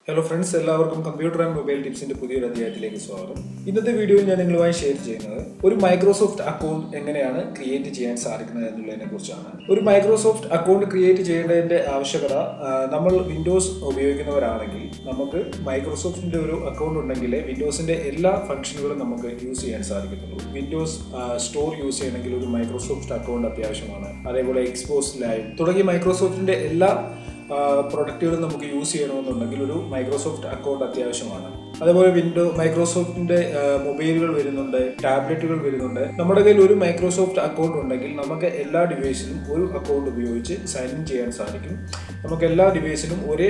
Hello friends, എല്ലാവർക്കും computer and mobile ടിപ്സിന്റെ പുതിയൊരു അധ്യായത്തിലേക്ക് സ്വാഗതം. ഇന്നത്തെ വീഡിയോയിൽ ഞാൻ നിങ്ങളുമായി ഷെയർ ചെയ്യുന്നത് ഒരു മൈക്രോസോഫ്റ്റ് അക്കൗണ്ട് എങ്ങനെയാണ് ക്രിയേറ്റ് ചെയ്യാൻ സാധിക്കുന്നത് എന്നുള്ളതിനെ കുറിച്ചാണ്. ഒരു മൈക്രോസോഫ്റ്റ് അക്കൗണ്ട് ക്രിയേറ്റ് ചെയ്യേണ്ടതിന്റെ ആവശ്യകത, നമ്മൾ വിൻഡോസ് ഉപയോഗിക്കുന്നവരാണെങ്കിൽ നമുക്ക് മൈക്രോസോഫ്റ്റിന്റെ ഒരു അക്കൗണ്ട് ഉണ്ടെങ്കിൽ വിൻഡോസിന്റെ എല്ലാ ഫംഗ്ഷനുകളും നമുക്ക് യൂസ് ചെയ്യാൻ സാധിക്കത്തുള്ളൂ. വിൻഡോസ് സ്റ്റോർ യൂസ് ചെയ്യണമെങ്കിൽ ഒരു മൈക്രോസോഫ്റ്റ് അക്കൗണ്ട് അത്യാവശ്യമാണ്. അതേപോലെ എക്സ്പോസ് ലൈവ് തുടങ്ങിയ മൈക്രോസോഫ്റ്റിന്റെ എല്ലാ പ്രൊഡക്റ്റുകൾ നമുക്ക് യൂസ് ചെയ്യണമെന്നുണ്ടെങ്കിൽ ഒരു മൈക്രോസോഫ്റ്റ് അക്കൗണ്ട് അത്യാവശ്യമാണ്. അതേപോലെ മൈക്രോസോഫ്റ്റിന്റെ മൊബൈലുകൾ വരുന്നുണ്ട്, ടാബ്ലറ്റുകൾ വരുന്നുണ്ട്. നമ്മുടെ കയ്യിൽ ഒരു മൈക്രോസോഫ്റ്റ് അക്കൗണ്ട് ഉണ്ടെങ്കിൽ നമുക്ക് എല്ലാ ഡിവൈസിലും ഒരു അക്കൗണ്ട് ഉപയോഗിച്ച് സൈൻ ഇൻ ചെയ്യാൻ സാധിക്കും. നമുക്ക് എല്ലാ ഡിവൈസിലും ഒരേ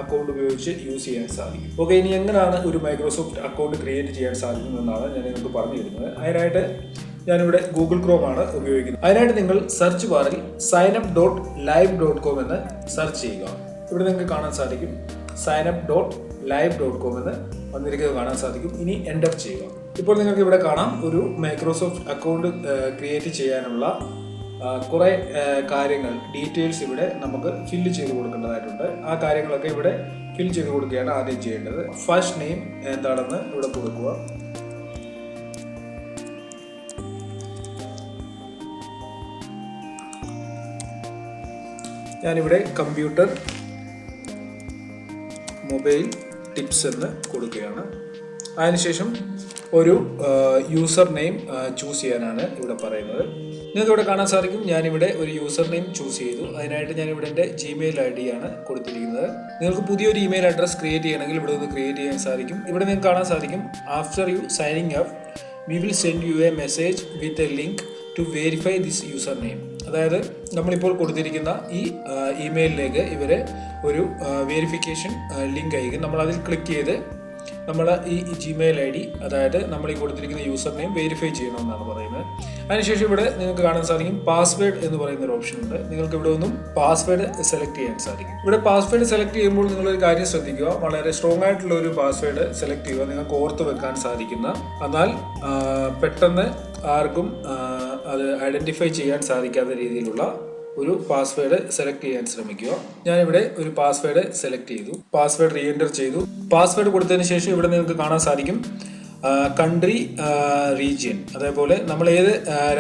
അക്കൗണ്ട് ഉപയോഗിച്ച് യൂസ് ചെയ്യാൻ സാധിക്കും. ഓക്കെ, ഇനി എങ്ങനെയാണ് ഒരു മൈക്രോസോഫ്റ്റ് അക്കൗണ്ട് ക്രിയേറ്റ് ചെയ്യാൻ സാധിക്കുന്നതെന്നാണ് ഞാൻ നിങ്ങൾക്ക് പറഞ്ഞു തരുന്നത്. അതിനായിട്ട് ഞാനിവിടെ ഗൂഗിൾ ക്രോം ആണ് ഉപയോഗിക്കുന്നത്. അതിനായിട്ട് നിങ്ങൾ സെർച്ച് ബാറിൽ signup.live.com എന്ന് സെർച്ച് ചെയ്യുക. ഇവിടെ നിങ്ങൾക്ക് കാണാൻ സാധിക്കും signup.live.com എന്ന് വന്നിരിക്കുന്നത് കാണാൻ സാധിക്കും. ഇനി എൻ്റർ ചെയ്യുക. ഇപ്പോൾ നിങ്ങൾക്ക് ഇവിടെ കാണാം ഒരു മൈക്രോസോഫ്റ്റ് അക്കൗണ്ട് ക്രിയേറ്റ് ചെയ്യാനുള്ള കുറേ കാര്യങ്ങൾ, ഡീറ്റെയിൽസ് ഇവിടെ നമുക്ക് ഫില്ല് ചെയ്ത് കൊടുക്കേണ്ടതായിട്ടുണ്ട്. ആ കാര്യങ്ങളൊക്കെ ഇവിടെ ഫിൽ ചെയ്ത് കൊടുക്കുകയാണ് ആദ്യം ചെയ്യേണ്ടത്. ഫസ്റ്റ് നെയിം എന്താണെന്ന് ഇവിടെ കൊടുക്കുക. ഞാനിവിടെ കമ്പ്യൂട്ടർ മൊബൈൽ ടിപ്സ് എന്ന് കൊടുക്കുകയാണ്. അതിനുശേഷം ഒരു യൂസർ നെയിം ചൂസ് ചെയ്യാനാണ് ഇവിടെ പറയുന്നത്. നിങ്ങൾക്ക് ഇവിടെ കാണാൻ സാധിക്കും ഞാനിവിടെ ഒരു യൂസർ നെയിം ചൂസ് ചെയ്തു. അതിനായിട്ട് ഞാനിവിടെ എൻ്റെ ജിമെയിൽ ID ആണ് കൊടുത്തിരിക്കുന്നത്. നിങ്ങൾക്ക് പുതിയൊരു ഇമെയിൽ അഡ്രസ് ക്രിയേറ്റ് ചെയ്യണമെങ്കിൽ ഇവിടെ ഒന്ന് ക്രിയേറ്റ് ചെയ്യാൻ സാധിക്കും. ഇവിടെ നിങ്ങൾക്ക് കാണാൻ സാധിക്കും after you signing up we will send you a message with a link to verify this user name. അതായത് നമ്മളിപ്പോൾ കൊടുത്തിരിക്കുന്ന ഈ ഇമെയിലിലേക്ക് ഇവർ ഒരു വെരിഫിക്കേഷൻ ലിങ്ക് അയക്കും. നമ്മളതിൽ ക്ലിക്ക് ചെയ്ത് നമ്മൾ ഈ ജിമെയിൽ ID, അതായത് നമ്മൾ ഈ കൊടുത്തിരിക്കുന്ന യൂസർ നെയിം വെരിഫൈ ചെയ്യണമെന്നാണ് പറയുന്നത്. അതിനുശേഷം ഇവിടെ നിങ്ങൾക്ക് കാണാൻ സാധിക്കും പാസ്വേഡ് എന്ന് പറയുന്ന ഒരു ഓപ്ഷൻ ഉണ്ട്. നിങ്ങൾക്ക് ഇവിടെ ഒന്നും പാസ്വേഡ് സെലക്ട് ചെയ്യാൻ സാധിക്കും. ഇവിടെ പാസ്വേഡ് സെലക്ട് ചെയ്യുമ്പോൾ നിങ്ങളൊരു കാര്യം ശ്രദ്ധിക്കുക, വളരെ സ്ട്രോങ് ആയിട്ടുള്ള ഒരു പാസ്വേഡ് സെലക്ട് ചെയ്യുക. നിങ്ങൾക്ക് ഓർത്ത് വെക്കാൻ സാധിക്കുന്ന, എന്നാൽ പെട്ടെന്ന് ആർക്കും അത് ഐഡന്റിഫൈ ചെയ്യാൻ സാധിക്കാത്ത രീതിയിലുള്ള ഒരു പാസ്വേഡ് സെലക്ട് ചെയ്യാൻ ശ്രമിക്കുക. ഞാനിവിടെ ഒരു പാസ്വേഡ് സെലക്ട് ചെയ്തു, പാസ്വേഡ് റീ എൻ്റർ ചെയ്തു. പാസ്വേഡ് കൊടുത്തതിന് ശേഷം ഇവിടെ നിങ്ങൾക്ക് കാണാൻ സാധിക്കും കൺട്രി, റീജിയൻ, അതേപോലെ നമ്മൾ ഏത്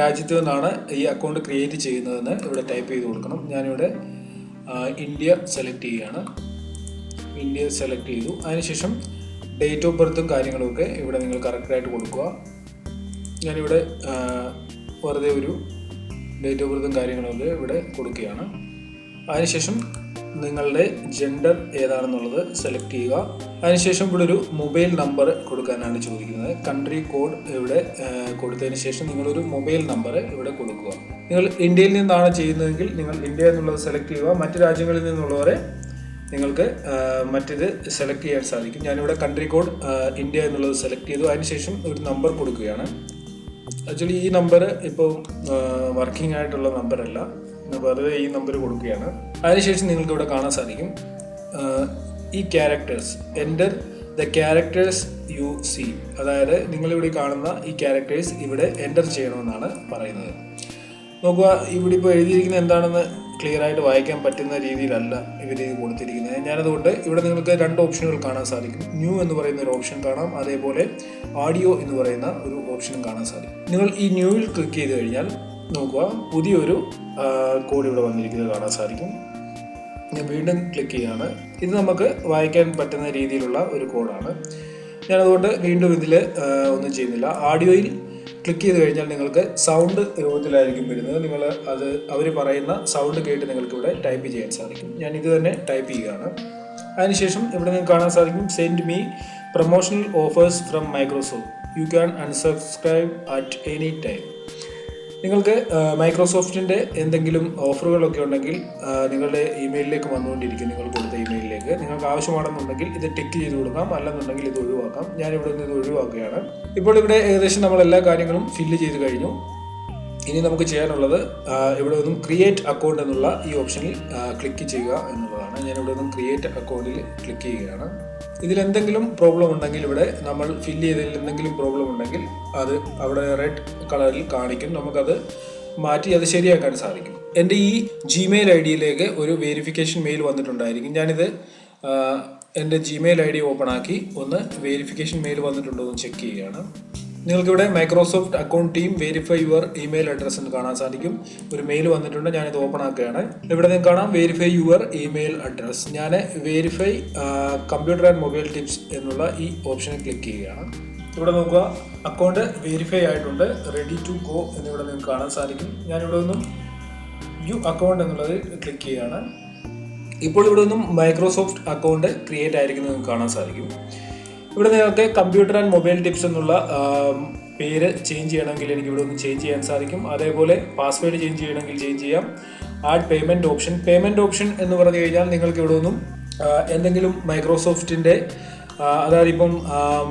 രാജ്യത്തു നിന്നാണ് ഈ അക്കൗണ്ട് ക്രിയേറ്റ് ചെയ്യുന്നതെന്ന് ഇവിടെ ടൈപ്പ് ചെയ്ത് കൊടുക്കണം. ഞാനിവിടെ ഇന്ത്യ സെലക്ട് ചെയ്യുകയാണ്. ഇന്ത്യ സെലക്ട് ചെയ്തു. അതിനുശേഷം ഡേറ്റ് ഓഫ് ബർത്തും കാര്യങ്ങളുമൊക്കെ ഇവിടെ നിങ്ങൾ കറക്റ്റായിട്ട് കൊടുക്കുക. ഞാനിവിടെ വെറുതെ ഒരു ഡേറ്റ് ഓഫ് ബർത്തും കാര്യങ്ങളൊക്കെ ഇവിടെ കൊടുക്കുകയാണ്. അതിനുശേഷം നിങ്ങളുടെ ജെൻഡർ ഏതാണെന്നുള്ളത് സെലക്ട് ചെയ്യുക. അതിനുശേഷം ഇവിടെ ഒരു മൊബൈൽ നമ്പർ കൊടുക്കാനാണ് ചോദിക്കുന്നത്. കൺട്രി കോഡ് ഇവിടെ കൊടുത്തതിന് ശേഷം നിങ്ങളൊരു മൊബൈൽ നമ്പർ ഇവിടെ കൊടുക്കുക. നിങ്ങൾ ഇന്ത്യയിൽ നിന്നാണ് ചെയ്യുന്നതെങ്കിൽ നിങ്ങൾ ഇന്ത്യ എന്നുള്ളത് സെലക്ട് ചെയ്യുക. മറ്റ് രാജ്യങ്ങളിൽ നിന്നുള്ളവരെ നിങ്ങൾക്ക് മറ്റേത് സെലക്ട് ചെയ്യാൻ സാധിക്കും. ഞാനിവിടെ കൺട്രി കോഡ് ഇന്ത്യ എന്നുള്ളത് സെലക്ട് ചെയ്തു. അതിനുശേഷം ഒരു നമ്പർ കൊടുക്കുകയാണ്. ആക്ച്വലി ഈ നമ്പർ ഇപ്പോൾ വർക്കിംഗ് ആയിട്ടുള്ള നമ്പറല്ല, വെറുതെ ഈ നമ്പർ കൊടുക്കുകയാണ്. അതിനുശേഷം നിങ്ങൾക്ക് ഇവിടെ കാണാൻ സാധിക്കും ഈ characters, enter the characters you see, അതായത് നിങ്ങളിവിടെ കാണുന്ന ഈ ക്യാരക്ടേഴ്സ് ഇവിടെ എൻ്റർ ചെയ്യണമെന്നാണ് പറയുന്നത്. നോക്കുക, ഇവിടെ ഇപ്പോൾ എഴുതിയിരിക്കുന്നത് എന്താണെന്ന് ക്ലിയർ ആയിട്ട് വായിക്കാൻ പറ്റുന്ന രീതിയിലല്ല ഇവർ കൊടുത്തിരിക്കുന്നത്. ഞാനതുകൊണ്ട് ഇവിടെ നിങ്ങൾക്ക് രണ്ട് ഓപ്ഷനുകൾ കാണാൻ സാധിക്കും. ന്യൂ എന്ന് പറയുന്ന ഒരു ഓപ്ഷൻ കാണാം, അതേപോലെ ഓഡിയോ എന്ന് പറയുന്ന ഒരു ഓപ്ഷനും കാണാൻ സാധിക്കും. നിങ്ങൾ ഈ ന്യൂവിൽ ക്ലിക്ക് ചെയ്ത് കഴിഞ്ഞാൽ നോക്കുക, പുതിയൊരു കോഡ് ഇവിടെ വന്നിരിക്കുന്നത് കാണാൻ സാധിക്കും. ഞാൻ വീണ്ടും ക്ലിക്ക് ചെയ്യുകയാണ്. ഇത് നമുക്ക് വായിക്കാൻ പറ്റുന്ന രീതിയിലുള്ള ഒരു കോഡാണ്. ഞാനതുകൊണ്ട് വീണ്ടും ഇതിൽ ഒന്നും ചെയ്യുന്നില്ല. ഓഡിയോയിൽ ക്ലിക്ക് ചെയ്ത് കഴിഞ്ഞാൽ നിങ്ങൾക്ക് സൗണ്ട് രൂപത്തിലായിരിക്കും വരുന്നത്. നിങ്ങൾ അത് അവർ പറയുന്ന സൗണ്ട് കേട്ട് നിങ്ങൾക്ക് ഇവിടെ ടൈപ്പ് ചെയ്യാൻ സാധിക്കും. ഞാൻ ഇത് തന്നെ ടൈപ്പ് ചെയ്യുകയാണ്. അതിനുശേഷം ഇവിടെ നിങ്ങൾക്ക് കാണാൻ സാധിക്കും send me promotional offers from Microsoft, you can unsubscribe at any time. നിങ്ങൾക്ക് മൈക്രോസോഫ്റ്റിൻ്റെ എന്തെങ്കിലും ഓഫറുകളൊക്കെ ഉണ്ടെങ്കിൽ നിങ്ങളുടെ ഇമെയിലിലേക്ക് വന്നുകൊണ്ടിരിക്കും. നിങ്ങൾ കൊടുത്ത ഇമെയിലിലേക്ക് നിങ്ങൾക്ക് ആവശ്യമാണെന്നുണ്ടെങ്കിൽ ഇത് ടിക്ക് ചെയ്ത് കൊടുക്കാം, അല്ലെന്നുണ്ടെങ്കിൽ ഇത് ഒഴിവാക്കാം. ഞാനിവിടെ നിന്ന് ഇത് ഒഴിവാക്കുകയാണ്. ഇപ്പോൾ ഇവിടെ ഏകദേശം നമ്മൾ എല്ലാ കാര്യങ്ങളും ഫില്ല് ചെയ്ത് കഴിഞ്ഞു. ഇനി നമുക്ക് ചെയ്യാനുള്ളത് ഇവിടെ നിന്നും ക്രിയേറ്റ് അക്കൗണ്ട് എന്നുള്ള ഈ ഓപ്ഷനിൽ ക്ലിക്ക് ചെയ്യുക എന്നുള്ളതാണ്. ഞാനിവിടെ നിന്നും ക്രിയേറ്റ് അക്കൗണ്ടിൽ ക്ലിക്ക് ചെയ്യുകയാണ്. ഇതിലെന്തെങ്കിലും പ്രോബ്ലം ഉണ്ടെങ്കിൽ, ഇവിടെ നമ്മൾ ഫില്ല് ചെയ്തതിൽ എന്തെങ്കിലും പ്രോബ്ലം ഉണ്ടെങ്കിൽ അത് അവിടെ റെഡ് കളറിൽ കാണിക്കും. നമുക്കത് മാറ്റി അത് ശരിയാക്കാൻ സാധിക്കും. എൻ്റെ ഈ ജിമെയിൽ ID യിലേക്ക് ഒരു വെരിഫിക്കേഷൻ മെയിൽ വന്നിട്ടുണ്ടായിരിക്കും. ഞാനിത് എൻ്റെ ജിമെയിൽ ID ഓപ്പൺ ആക്കി ഒന്ന് വെരിഫിക്കേഷൻ മെയിൽ വന്നിട്ടുണ്ടോ എന്ന് ചെക്ക് ചെയ്യുകയാണ്. നിങ്ങൾക്കിവിടെ Microsoft account team verify your email address എന്ന് കാണാൻ സാധിക്കും. ഒരു മെയിൽ വന്നിട്ടുണ്ട്, ഞാനിത് ഓപ്പൺ ആക്കുകയാണ്. ഇവിടെ നിങ്ങൾക്ക് കാണാം വെരിഫൈ യുവർ ഇമെയിൽ അഡ്രസ്സ്. ഞാൻ verify computer and mobile tips എന്നുള്ള ഈ ഓപ്ഷനിൽ ക്ലിക്ക് ചെയ്യുകയാണ്. ഇവിടെ നോക്കുക, അക്കൗണ്ട് വെരിഫൈ ആയിട്ടുണ്ട്, റെഡി ടു ഗോ എന്നിവിടെ നിങ്ങൾക്ക് കാണാൻ സാധിക്കും. ഞാനിവിടെ നിന്നും വ്യൂ അക്കൗണ്ട് എന്നുള്ളത് ക്ലിക്ക് ചെയ്യുകയാണ്. ഇപ്പോൾ ഇവിടെ നിന്നും മൈക്രോസോഫ്റ്റ് അക്കൗണ്ട് ക്രിയേറ്റ് ആയിരിക്കുന്നത് നിങ്ങൾക്ക് കാണാൻ സാധിക്കും. ഇവിടെ നിങ്ങൾക്ക് കമ്പ്യൂട്ടർ ആൻഡ് മൊബൈൽ ടിപ്സ് എന്നുള്ള പേര് ചേഞ്ച് ചെയ്യണമെങ്കിൽ എനിക്ക് ഇവിടെ ഒന്ന് ചേഞ്ച് ചെയ്യാൻ സാധിക്കും. അതേപോലെ പാസ്വേഡ് ചേഞ്ച് ചെയ്യണമെങ്കിൽ ചേഞ്ച് ചെയ്യാം. ആഡ് പേയ്മെൻറ്റ് ഓപ്ഷൻ എന്ന് പറഞ്ഞു കഴിഞ്ഞാൽ നിങ്ങൾക്ക് ഇവിടെ നിന്നും എന്തെങ്കിലും മൈക്രോസോഫ്റ്റിൻ്റെ അതായത് ഇപ്പം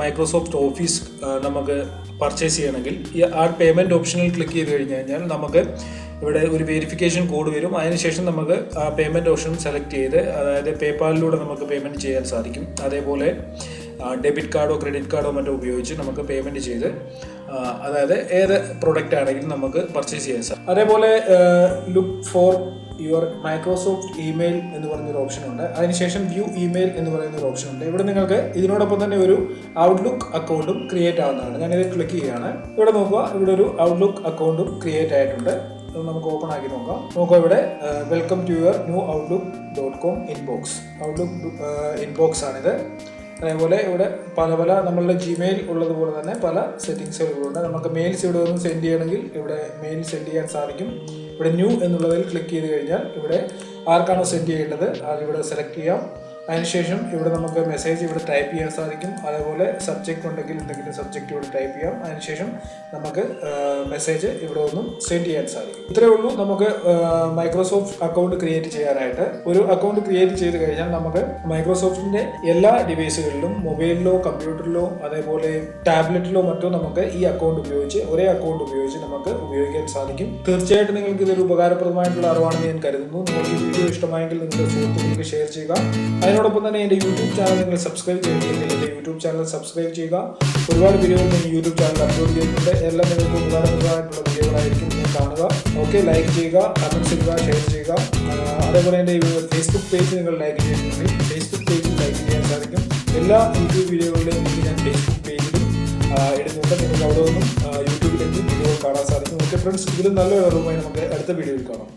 മൈക്രോസോഫ്റ്റ് ഓഫീസ് നമുക്ക് പർച്ചേസ് ചെയ്യണമെങ്കിൽ ഈ ആഡ് പേയ്മെൻറ്റ് ഓപ്ഷനിൽ ക്ലിക്ക് ചെയ്ത് കഴിഞ്ഞാൽ നമുക്ക് ഇവിടെ ഒരു വെരിഫിക്കേഷൻ കോഡ് വരും. അതിനുശേഷം നമുക്ക് പേയ്മെൻറ്റ് ഓപ്ഷൻ സെലക്ട് ചെയ്ത് അതായത് പേപാലിലൂടെ നമുക്ക് പേയ്മെൻറ്റ് ചെയ്യാൻ സാധിക്കും. അതേപോലെ ഡെബിറ്റ് കാർഡോ ക്രെഡിറ്റ് കാർഡോ മറ്റോ ഉപയോഗിച്ച് നമുക്ക് പേയ്മെൻറ്റ് ചെയ്ത് അതായത് ഏത് പ്രൊഡക്റ്റ് ആണെങ്കിലും നമുക്ക് പർച്ചേസ് ചെയ്യാൻ സാധിക്കും. അതേപോലെ look for your Microsoft email എന്ന് പറഞ്ഞൊരു ഓപ്ഷൻ ഉണ്ട്. അതിനുശേഷം വ്യൂ ഇമെയിൽ എന്ന് പറയുന്ന ഒരു ഓപ്ഷൻ ഉണ്ട്. ഇവിടെ നിങ്ങൾക്ക് ഇതിനോടൊപ്പം തന്നെ ഒരു ഔട്ട്ലുക്ക് അക്കൗണ്ടും ക്രിയേറ്റ് ആവുന്നതാണ്. ഞാനിത് ക്ലിക്ക് ചെയ്യുകയാണ്. ഇവിടെ നോക്കുക, ഇവിടെ ഒരു ഔട്ട്ലുക്ക് അക്കൗണ്ടും ക്രിയേറ്റ് ആയിട്ടുണ്ട്. നമുക്ക് ഓപ്പൺ ആക്കി നോക്കാം. നോക്കുക, ഇവിടെ welcome to your new outlook.com inbox. Outlook inbox ആണിത്. അതേപോലെ ഇവിടെ പല നമ്മളുടെ ജിമെയിൽ ഉള്ളതുപോലെ തന്നെ പല സെറ്റിങ്സുകളുണ്ട്. നമുക്ക് മെയിൽസ് ഇവിടെ ഒന്ന് സെൻഡ് ചെയ്യണമെങ്കിൽ ഇവിടെ മെയിൽ സെൻഡ് ചെയ്യാൻ സാധിക്കും. ഇവിടെ ന്യൂ എന്നുള്ളതിൽ ക്ലിക്ക് ചെയ്ത് കഴിഞ്ഞാൽ ഇവിടെ ആർക്കാണോ സെൻഡ് ചെയ്യേണ്ടത് അതിവിടെ സെലക്ട് ചെയ്യാം. അതിനുശേഷം ഇവിടെ നമുക്ക് മെസ്സേജ് ഇവിടെ ടൈപ്പ് ചെയ്യാൻ സാധിക്കും. അതേപോലെ സബ്ജക്റ്റ് ഉണ്ടെങ്കിൽ എന്തെങ്കിലും സബ്ജക്റ്റ് ഇവിടെ ടൈപ്പ് ചെയ്യാം. അതിനുശേഷം നമുക്ക് മെസ്സേജ് ഇവിടെ ഒന്നും സെൻഡ് ചെയ്യാൻ സാധിക്കും. ഇത്രയേ ഉള്ളൂ നമുക്ക് മൈക്രോസോഫ്റ്റ് അക്കൗണ്ട് ക്രിയേറ്റ് ചെയ്യാനായിട്ട്. ഒരു അക്കൗണ്ട് ക്രിയേറ്റ് ചെയ്ത് കഴിഞ്ഞാൽ നമുക്ക് മൈക്രോസോഫ്റ്റിൻ്റെ എല്ലാ ഡിവൈസുകളിലും മൊബൈലിലോ കമ്പ്യൂട്ടറിലോ അതേപോലെ ടാബ്ലറ്റിലോ മറ്റോ നമുക്ക് ഈ അക്കൗണ്ട് ഉപയോഗിച്ച് ഒരേ അക്കൗണ്ട് ഉപയോഗിച്ച് നമുക്ക് ഉപയോഗിക്കാൻ സാധിക്കും. തീർച്ചയായിട്ടും നിങ്ങൾക്ക് ഇതൊരു ഉപകാരപ്രദമായിട്ടുള്ള അറിവാണെന്ന് ഞാൻ കരുതുന്നു. നിങ്ങൾക്ക് ഈ വീഡിയോ ഇഷ്ടമായെങ്കിൽ നിങ്ങളുടെ സുഹൃത്തുക്കൾക്ക് ഷെയർ ചെയ്യുക. അതിനോടൊപ്പം തന്നെ എൻ്റെ യൂട്യൂബ് ചാനൽ നിങ്ങൾ സബ്സ്ക്രൈബ് ചെയ്തിട്ടുണ്ടെങ്കിൽ എൻ്റെ യൂട്യൂബ് ചാനൽ സബ്സ്ക്രൈബ് ചെയ്യുക. ഒരുപാട് വീഡിയോകൾ ഞാൻ യൂട്യൂബ് ചാനൽ അപ്ലോഡ് ചെയ്യുന്നുണ്ട്. എല്ലാം നിങ്ങൾക്ക് ഉപകാരപ്രദമായിട്ടുള്ള വീഡിയോകളായിരിക്കും നിങ്ങൾ കാണുക. ഓക്കെ, ലൈക്ക് ചെയ്യുക, കമൻറ്റ്സ് ചെയ്യുക, ഷെയർ ചെയ്യുക. അതേപോലെ എൻ്റെ ഫേസ്ബുക്ക് പേജ് നിങ്ങൾ ലൈക്ക് ചെയ്തിട്ടുണ്ടെങ്കിൽ ഫേസ്ബുക്ക് പേജിൽ ലൈക്ക് ചെയ്യാൻ സാധിക്കും. എല്ലാ യൂട്യൂബ് വീഡിയോകളുടെയും ലിങ്ക് ഞാൻ ഫേസ്ബുക്ക് പേജിലും ഇടുന്നുണ്ട്. നിങ്ങൾക്ക് അവിടെ നിന്നും യൂട്യൂബിലേക്ക് വീഡിയോകൾ കാണാൻ സാധിക്കും. ഓക്കെ ഫ്രണ്ട്സ്, ഇതിലും നല്ലൊരു അറിവുമായി നമുക്ക് അടുത്ത വീഡിയോയിൽ കാണാം.